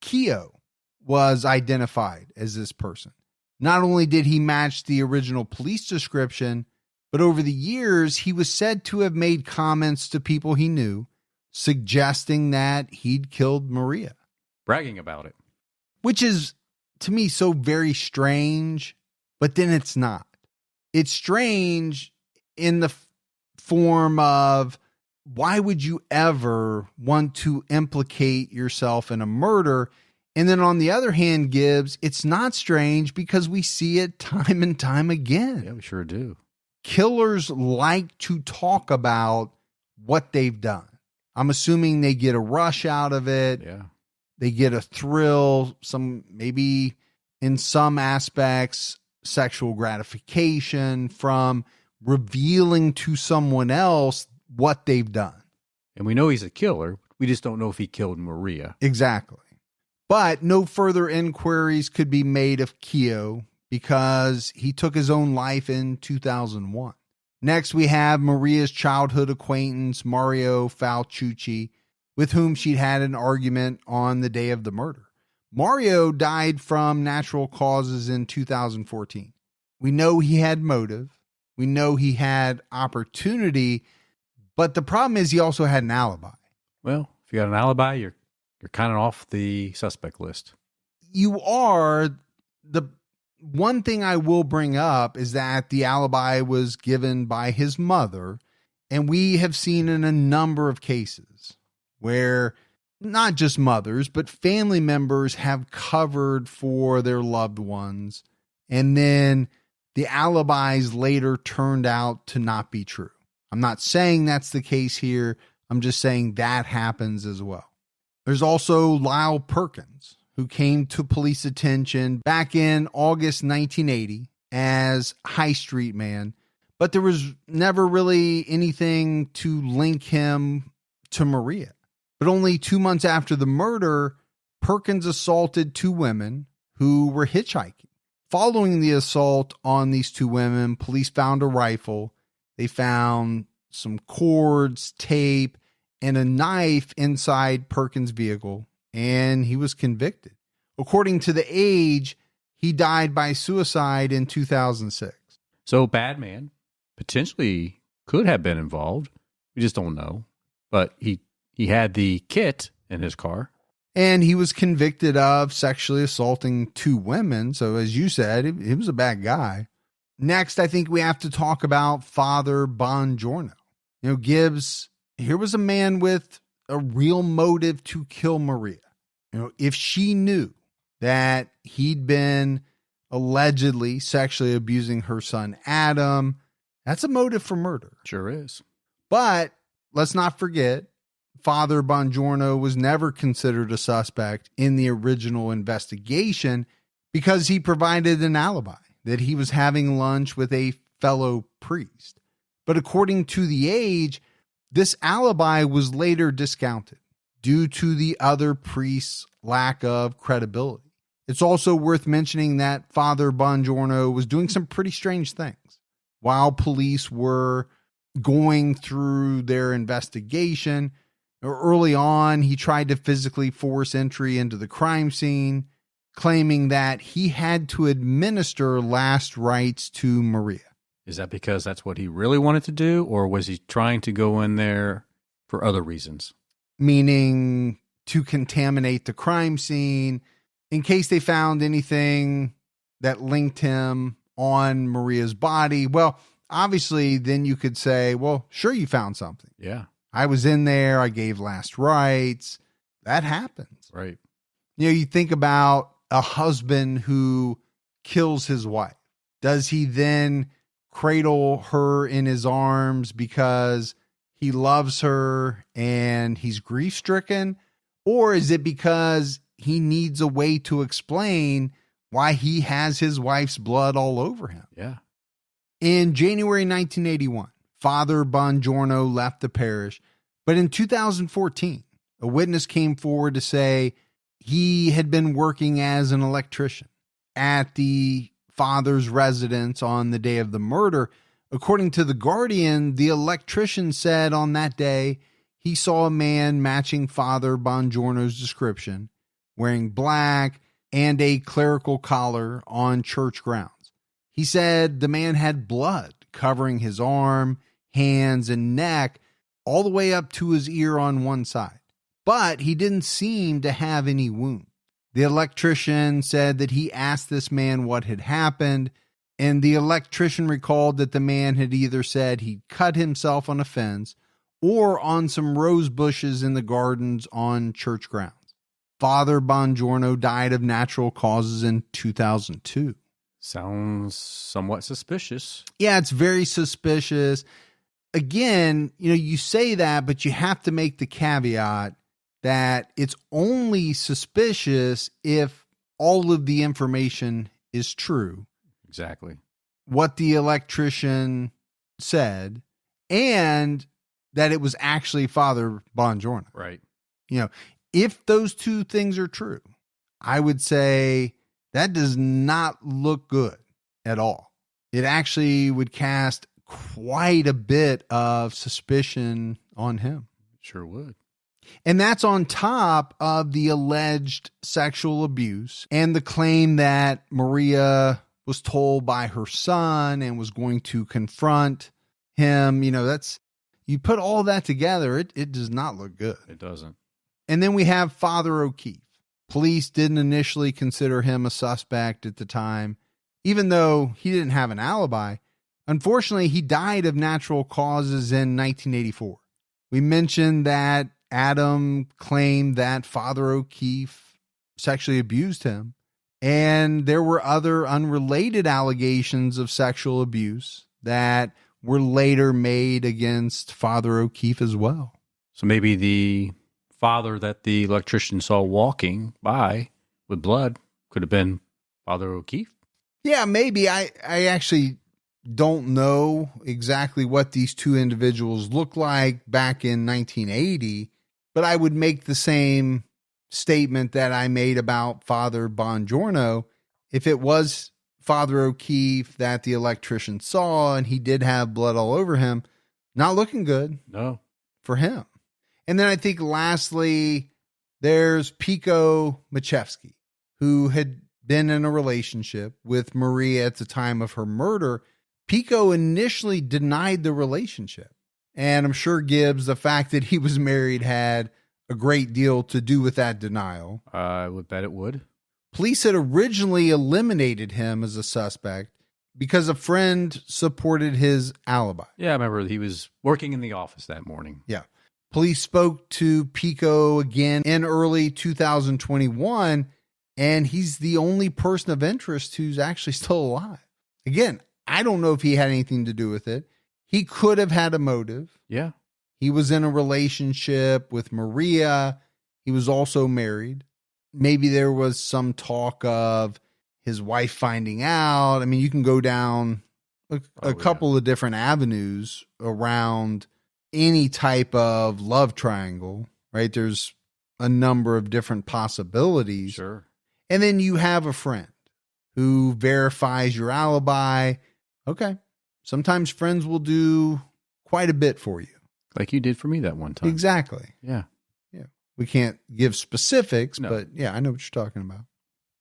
Keogh was identified as this person. Not only did he match the original police description, but over the years, he was said to have made comments to people he knew, suggesting that he'd killed Maria. Bragging about it. Which is, to me, so very strange, but then it's not. It's strange in the form of, why would you ever want to implicate yourself in a murder? And then on the other hand, Gibbs, it's not strange because we see it time and time again. Yeah, we sure do. Killers like to talk about what they've done. I'm assuming they get a rush out of it. Yeah. They get a thrill, maybe in some aspects, sexual gratification from revealing to someone else what they've done. And we know he's a killer. We just don't know if he killed Maria. Exactly. But no further inquiries could be made of Keogh because he took his own life in 2001. Next, we have Maria's childhood acquaintance, Mario Falcucci, with whom she'd had an argument on the day of the murder. Mario died from natural causes in 2014. We know he had motive. We know he had opportunity. But the problem is he also had an alibi. Well, if you got an alibi, you're kind of off the suspect list. You are. The one thing I will bring up is that the alibi was given by his mother, and we have seen in a number of cases where not just mothers, but family members have covered for their loved ones, and then the alibis later turned out to not be true. I'm not saying that's the case here. I'm just saying that happens as well. There's also Lyle Perkins, who came to police attention back in August 1980 as High Street Man, but there was never really anything to link him to Maria. But only 2 months after the murder, Perkins assaulted 2 women who were hitchhiking. Following the assault on these 2 women, police found a rifle. They found some cords, tape, and a knife inside Perkins' vehicle, and he was convicted. According to The Age, he died by suicide in 2006. So bad man potentially could have been involved. We just don't know. But he had the kit in his car. And he was convicted of sexually assaulting 2 women. So as you said, he was a bad guy. Next, I think we have to talk about Father Bongiorno. Gibbs, here was a man with a real motive to kill Maria. If she knew that he'd been allegedly sexually abusing her son, Adam, that's a motive for murder. Sure is. But let's not forget, Father Bongiorno was never considered a suspect in the original investigation because he provided an alibi that he was having lunch with a fellow priest. But according to The Age, this alibi was later discounted due to the other priest's lack of credibility. It's also worth mentioning that Father Bongiorno was doing some pretty strange things. While police were going through their investigation, early on, he tried to physically force entry into the crime scene, claiming that he had to administer last rites to Maria. Is that because that's what he really wanted to do, or was he trying to go in there for other reasons? Meaning to contaminate the crime scene in case they found anything that linked him on Maria's body. Well, obviously, then you could say, well, sure, you found something. Yeah. I was in there. I gave last rites. That happens. Right. You think about a husband who kills his wife. Does he then cradle her in his arms because he loves her and he's grief-stricken? Or is it because he needs a way to explain why he has his wife's blood all over him? Yeah. In January 1981, Father Bongiorno left the parish, but in 2014, a witness came forward to say he had been working as an electrician at the father's residence on the day of the murder. According to The Guardian, the electrician said on that day he saw a man matching Father Bongiorno's description, wearing black and a clerical collar on church grounds. He said the man had blood covering his arm, hands, and neck all the way up to his ear on one side, but he didn't seem to have any wound. The electrician said that he asked this man what had happened, and the electrician recalled that the man had either said he'd cut himself on a fence or on some rose bushes in the gardens on church grounds. Father Bongiorno died of natural causes in 2002. Sounds somewhat suspicious. Yeah, it's very suspicious. Again, you say that, but you have to make the caveat that it's only suspicious if all of the information is true. Exactly. What the electrician said, and that it was actually Father Bongiorno. Right. If those two things are true, I would say that does not look good at all. It actually would cast quite a bit of suspicion on him. Sure would. And that's on top of the alleged sexual abuse and the claim that Maria was told by her son and was going to confront him. You put all that together, it does not look good. It doesn't. And then we have Father O'Keefe. Police didn't initially consider him a suspect at the time, even though he didn't have an alibi. Unfortunately, he died of natural causes in 1984. We mentioned that Adam claimed that Father O'Keefe sexually abused him, and there were other unrelated allegations of sexual abuse that were later made against Father O'Keefe as well. So maybe the father that the electrician saw walking by with blood could have been Father O'Keefe? Yeah, maybe. I actually don't know exactly what these two individuals looked like back in 1980, but I would make the same statement that I made about Father Bongiorno. If it was Father O'Keefe that the electrician saw and he did have blood all over him, not looking good. No. For him. And then I think lastly, there's Pico Machevsky, who had been in a relationship with Maria at the time of her murder. Pico initially denied the relationship. And I'm sure Gibbs, the fact that he was married had a great deal to do with that denial. I would bet it would. Police had originally eliminated him as a suspect because a friend supported his alibi. Yeah, I remember he was working in the office that morning. Yeah. Police spoke to Pico again in early 2021, and he's the only person of interest who's actually still alive. Again, I don't know if he had anything to do with it. He could have had a motive. Yeah. He was in a relationship with Maria. He was also married. Maybe there was some talk of his wife finding out. I mean, you can go down a couple of different avenues around any type of love triangle, right? There's a number of different possibilities. Sure. And then you have a friend who verifies your alibi. Okay. Sometimes friends will do quite a bit for you. Like you did for me that one time. Exactly. Yeah. Yeah. We can't give specifics, but yeah, I know what you're talking about.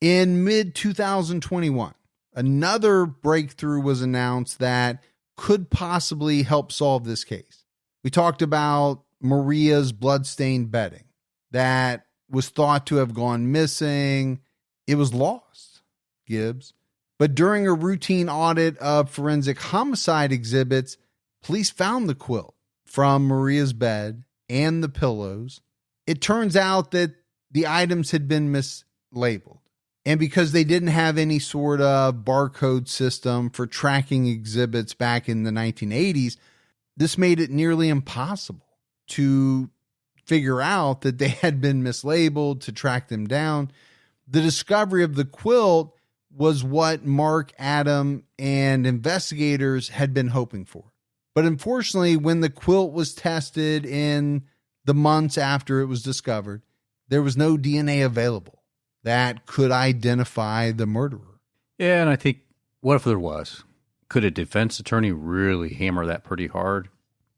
In mid-2021, another breakthrough was announced that could possibly help solve this case. We talked about Maria's bloodstained bedding that was thought to have gone missing. It was lost, Gibbs. But during a routine audit of forensic homicide exhibits, police found the quilt from Maria's bed and the pillows. It turns out that the items had been mislabeled. And because they didn't have any sort of barcode system for tracking exhibits back in the 1980s, this made it nearly impossible to figure out that they had been mislabeled, to track them down. The discovery of the quilt was what Mark, Adam, and investigators had been hoping for. But unfortunately, when the quilt was tested in the months after it was discovered, there was no DNA available that could identify the murderer. Yeah, and I think, what if there was? Could a defense attorney really hammer that pretty hard?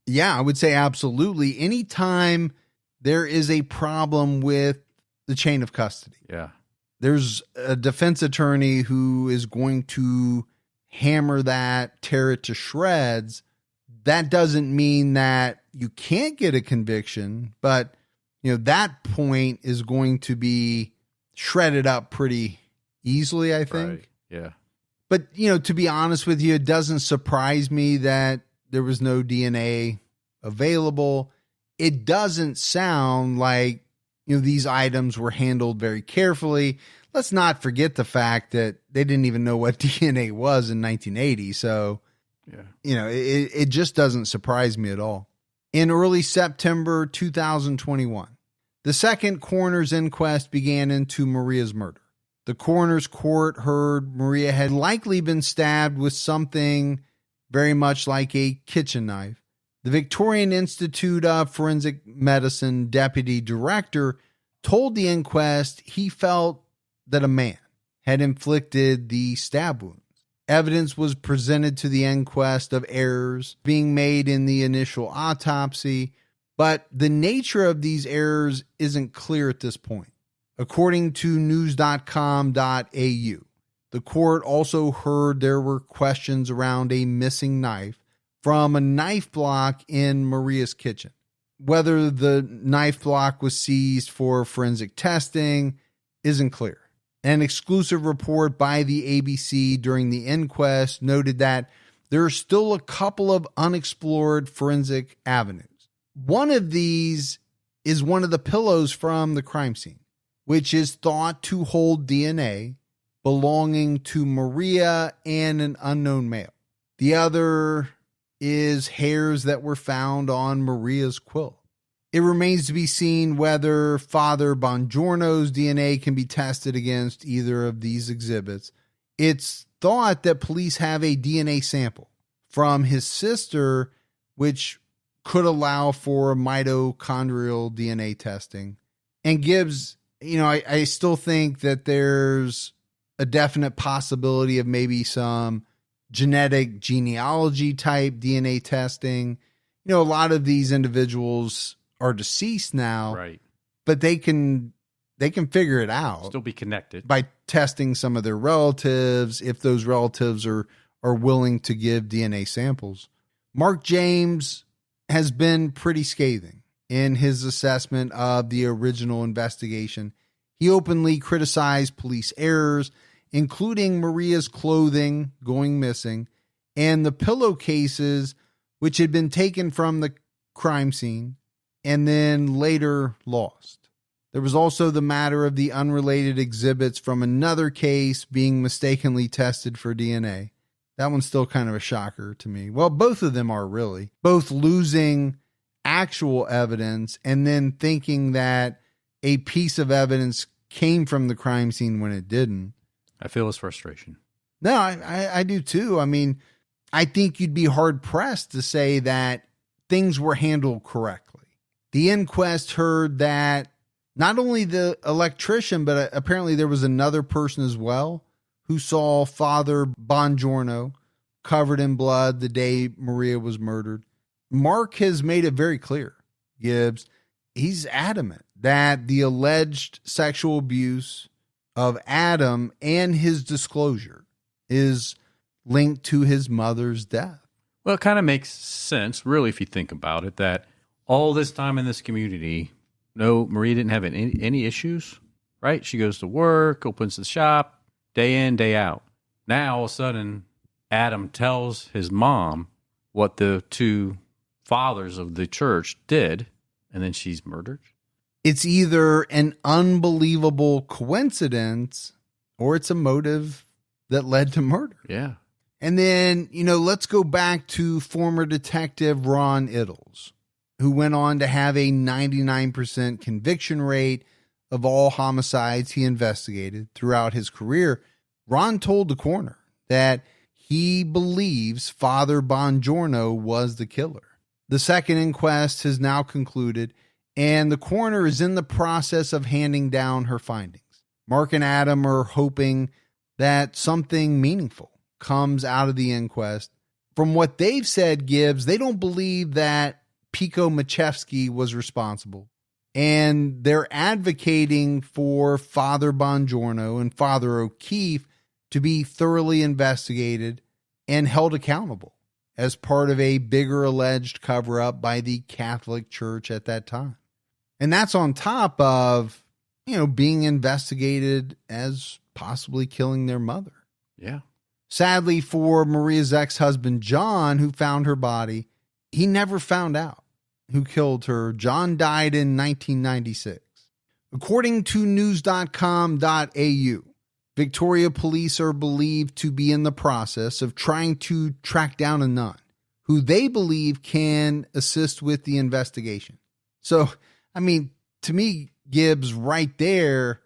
Yeah, I would say absolutely. Anytime there is a problem with the chain of custody, there's a defense attorney who is going to hammer that, tear it to shreds. That doesn't mean that you can't get a conviction, but that point is going to be shredded up pretty easily, I think. Right. Yeah. But, to be honest with you, it doesn't surprise me that there was no DNA available. It doesn't sound like, these items were handled very carefully. Let's not forget the fact that they didn't even know what DNA was in 1980. So, it just doesn't surprise me at all. In early September 2021, the second coroner's inquest began into Maria's murder. The coroner's court heard Maria had likely been stabbed with something very much like a kitchen knife. The Victorian Institute of Forensic Medicine deputy director told the inquest he felt that a man had inflicted the stab wounds. Evidence was presented to the inquest of errors being made in the initial autopsy, but the nature of these errors isn't clear at this point. According to news.com.au, the court also heard there were questions around a missing knife from a knife block in Maria's kitchen. Whether the knife block was seized for forensic testing isn't clear. An exclusive report by the ABC during the inquest noted that there are still a couple of unexplored forensic avenues. One of these is one of the pillows from the crime scene, which is thought to hold DNA belonging to Maria and an unknown male. The other is hairs that were found on Maria's quilt. It remains to be seen whether Father Bongiorno's DNA can be tested against either of these exhibits. It's thought that police have a DNA sample from his sister, which could allow for mitochondrial DNA testing. And Gibbs, I still think that there's a definite possibility of maybe some genetic genealogy type DNA testing. A lot of these individuals are deceased now, right? But they can figure it out. Still be connected by testing some of their relatives, if those relatives are willing to give DNA samples. Mark James has been pretty scathing in his assessment of the original investigation. He openly criticized police errors, including Maria's clothing going missing and the pillowcases which had been taken from the crime scene and then later lost. There was also the matter of the unrelated exhibits from another case being mistakenly tested for DNA. That one's still kind of a shocker to me. Well, both of them are really. Both losing actual evidence and then thinking that a piece of evidence came from the crime scene when it didn't. I feel his frustration. No, I do too. I mean, I think you'd be hard pressed to say that things were handled correctly. The inquest heard that not only the electrician, but apparently there was another person as well who saw Father Bongiorno covered in blood the day Maria was murdered. Mark has made it very clear, Gibbs, he's adamant that the alleged sexual abuse of Adam and his disclosure is linked to his mother's death. Well, it kind of makes sense, really, if you think about it, that all this time in this community, no, Maria didn't have any issues, right? She goes to work, opens the shop, day in, day out. Now, all of a sudden, Adam tells his mom what the two fathers of the church did, and then she's murdered. It's either an unbelievable coincidence or it's a motive that led to murder. Yeah. And then, let's go back to former detective Ron Iddles, who went on to have a 99% conviction rate of all homicides he investigated throughout his career. Ron told the coroner that he believes Father Bongiorno was the killer. The second inquest has now concluded, and the coroner is in the process of handing down her findings. Mark and Adam are hoping that something meaningful comes out of the inquest. From what they've said, Gibbs, they don't believe that Pico Machevsky was responsible. And they're advocating for Father Bongiorno and Father O'Keefe to be thoroughly investigated and held accountable as part of a bigger alleged cover-up by the Catholic Church at that time. And that's on top of, being investigated as possibly killing their mother. Yeah. Sadly for Maria's ex-husband, John, who found her body, he never found out who killed her. John died in 1996. According to news.com.au, Victoria police are believed to be in the process of trying to track down a nun who they believe can assist with the investigation. So, to me, Gibbs, right there,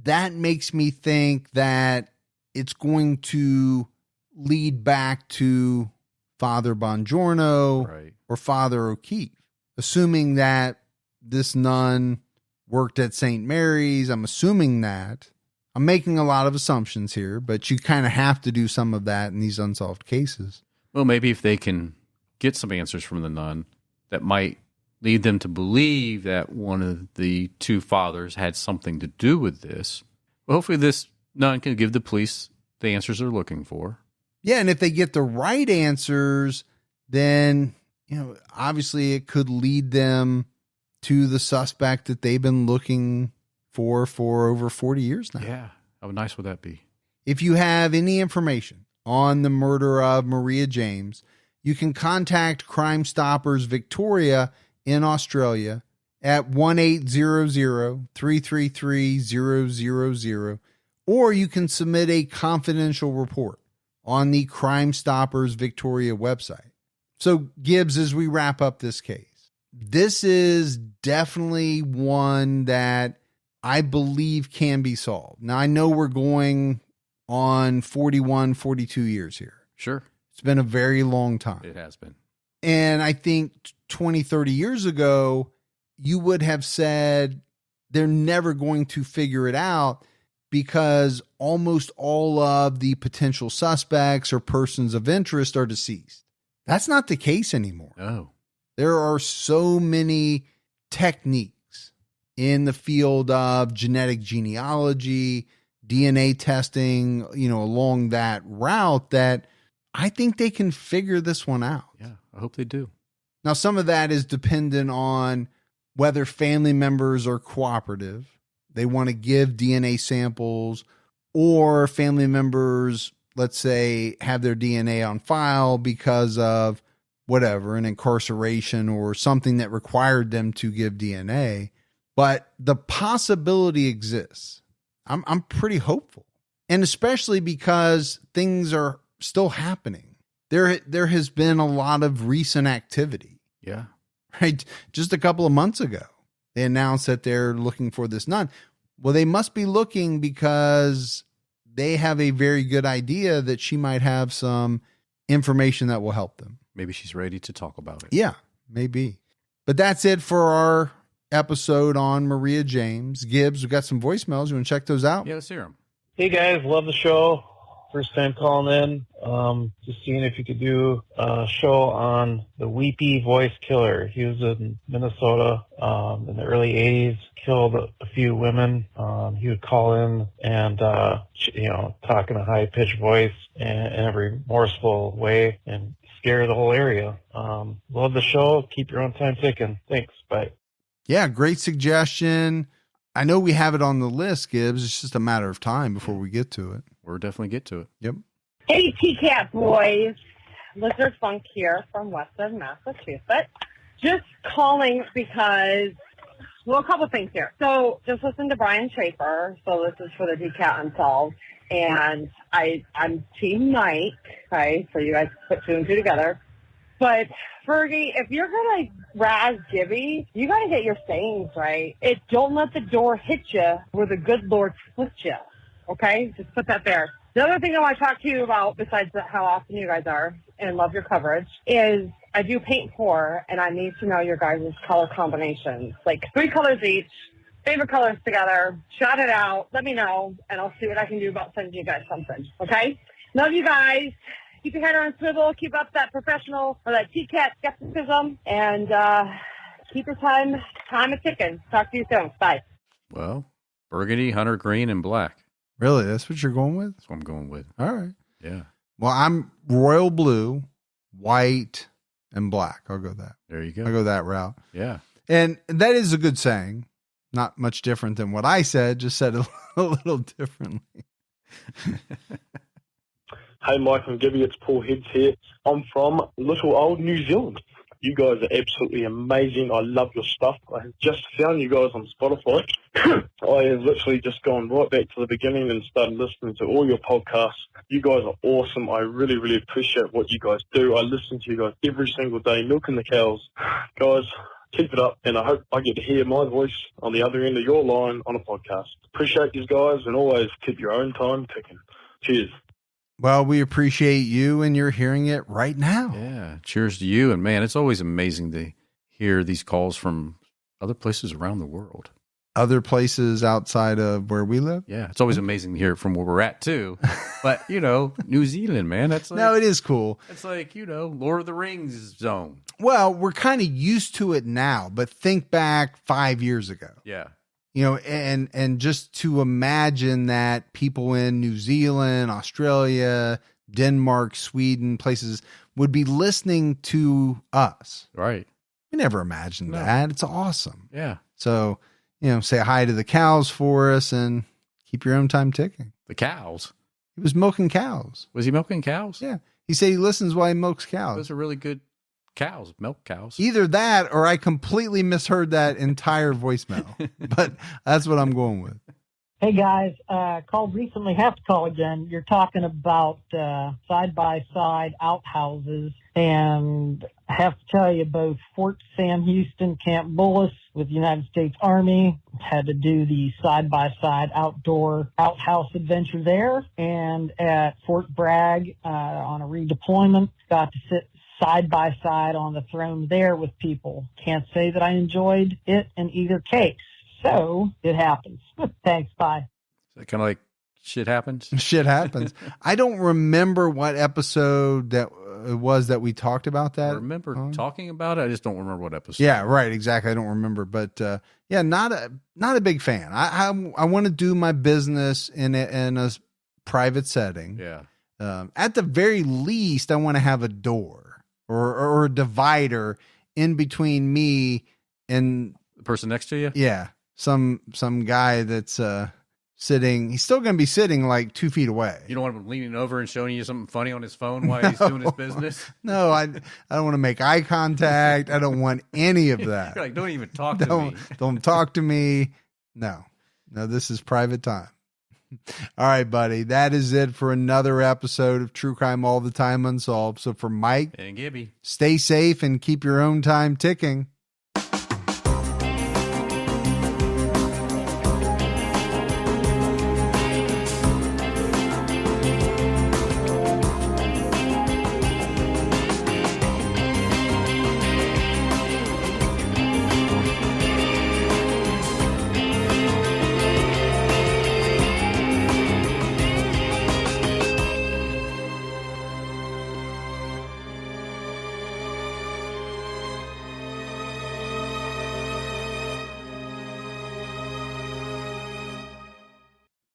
that makes me think that it's going to lead back to Father Bongiorno or Father O'Keefe, assuming that this nun worked at St. Mary's. I'm assuming that. I'm making a lot of assumptions here, but you kind of have to do some of that in these unsolved cases. Well, maybe if they can get some answers from the nun, that might lead them to believe that one of the two fathers had something to do with this. Well, hopefully this nun can give the police the answers they're looking for. Yeah, and if they get the right answers, then, obviously it could lead them to the suspect that they've been looking for over 40 years now. Yeah, how nice would that be? If you have any information on the murder of Maria James, you can contact Crime Stoppers Victoria in Australia at 1-800-333-000, or you can submit a confidential report on the Crime Stoppers Victoria website. So, Gibbs, as we wrap up this case, this is definitely one that I believe can be solved. Now, I know we're going on 41, 42 years here. Sure. It's been a very long time. It has been. And I think 20, 30 years ago, you would have said they're never going to figure it out because almost all of the potential suspects or persons of interest are deceased. That's not the case anymore. No. There are so many techniques in the field of genetic genealogy, DNA testing, along that route that I think they can figure this one out. Yeah, I hope they do. Now, some of that is dependent on whether family members are cooperative. They want to give DNA samples, or family members, let's say, have their DNA on file because of whatever, an incarceration or something that required them to give DNA. But the possibility exists. I'm pretty hopeful. And especially because things are still happening. There has been a lot of recent activity. Yeah. Right. Just a couple of months ago, they announced that they're looking for this nun. Well, they must be looking because they have a very good idea that she might have some information that will help them. Maybe she's ready to talk about it. Yeah, maybe. But that's it for our episode on Maria James. Gibbs, we've got some voicemails. You want to check those out? Yeah, let's hear them. Hey guys, love the show. First time calling in. Just seeing if you could do a show on the Weepy Voice Killer. He was in Minnesota in the early 80s, killed a few women. He would call in and, talk in a high-pitched voice and in a remorseful way and scare the whole area. Love the show. Keep your own time ticking. Thanks. Bye. Yeah, great suggestion. I know we have it on the list, Gibbs. It's just a matter of time before we get to it. We'll definitely get to it. Yep. Hey, TCAT boys. Lizard Funk here from Western Massachusetts. Just calling because, a couple things here. So, just listen to Brian Schaefer. So, this is for the TCAT Unsolved. and I'm Team Mike. Okay, so you guys put two and two together. But Fergie, if you're gonna razz Gibby, you gotta get your sayings right. Don't let the door hit you where the good Lord split you. Okay, just put that there. The other thing I want to talk to you about, besides how awesome you guys are and love your coverage, is I do paint pour, and I need to know your guys' color combinations. Like 3 colors each, favorite colors together, shout it out, let me know, and I'll see what I can do about sending you guys something, okay? Love you guys. Keep your head on a swivel, keep up that professional, or that TCAT skepticism, and keep your time a-ticking. Talk to you soon. Bye. Well, burgundy, hunter green, and black. Really? That's what you're going with? That's what I'm going with. All right. Yeah. Well, I'm royal blue, white, and black. I'll go that. There you go. I'll go that route. Yeah. And that is a good saying. Not much different than what I said, just said a little differently. Hey, Mike and Gibby, it's Paul Heads here. I'm from little old New Zealand. You guys are absolutely amazing. I love your stuff. I have just found you guys on Spotify. I have literally just gone right back to the beginning and started listening to all your podcasts. You guys are awesome. I really, really appreciate what you guys do. I listen to you guys every single day, milking the cows. Guys, keep it up, and I hope I get to hear my voice on the other end of your line on a podcast. Appreciate you guys, and always keep your own time ticking. Cheers. Well, we appreciate you, and you're hearing it right now. Yeah. Cheers to you. And man, it's always amazing to hear these calls from other places around the world. Other places outside of where we live? Yeah. It's always amazing to hear it from where we're at too. But, New Zealand, man, that's like, No, it is cool. It's like, Lord of the Rings zone. Well, we're kind of used to it now, but think back 5 years ago. Yeah. And just to imagine that people in New Zealand, Australia, Denmark, Sweden, places would be listening to us. Right. We never imagined that. It's awesome. Yeah. So, say hi to the cows for us and keep your own time ticking. The cows. He was milking cows. Was he milking cows? Yeah. He said he listens while he milks cows. Those are really good cows, milk cows. Either that or I completely misheard that entire voicemail. But that's what I'm going with. Hey guys, called recently, have to call again. You're talking about side-by-side outhouses, and I have to tell you, both Fort Sam Houston, Camp Bullis with the United States Army had to do the side-by-side outdoor outhouse adventure there, and at Fort Bragg on a redeployment, got to sit side-by-side on the throne there with people. Can't say that I enjoyed it in either case. So it happens. Thanks. Bye. So kind of like shit happens. Shit happens. I don't remember what episode that it was that we talked about that. I remember talking about it. I just don't remember what episode. Yeah, right. Exactly. I don't remember, but yeah, not a big fan. I want to do my business in a private setting. Yeah. At the very least, I want to have a door or a divider in between me and the person next to you. Yeah. Some guy that's sitting. He's still going to be sitting like 2 feet away. You don't want him leaning over and showing you something funny on his phone while he's doing his business. No, I don't want to make eye contact. I don't want any of that. You're like, don't even talk to me. Don't talk to me. No, this is private time. All right, buddy. That is it for another episode of True Crime All the Time Unsolved. So for Mike and Gibby, stay safe and keep your own time ticking.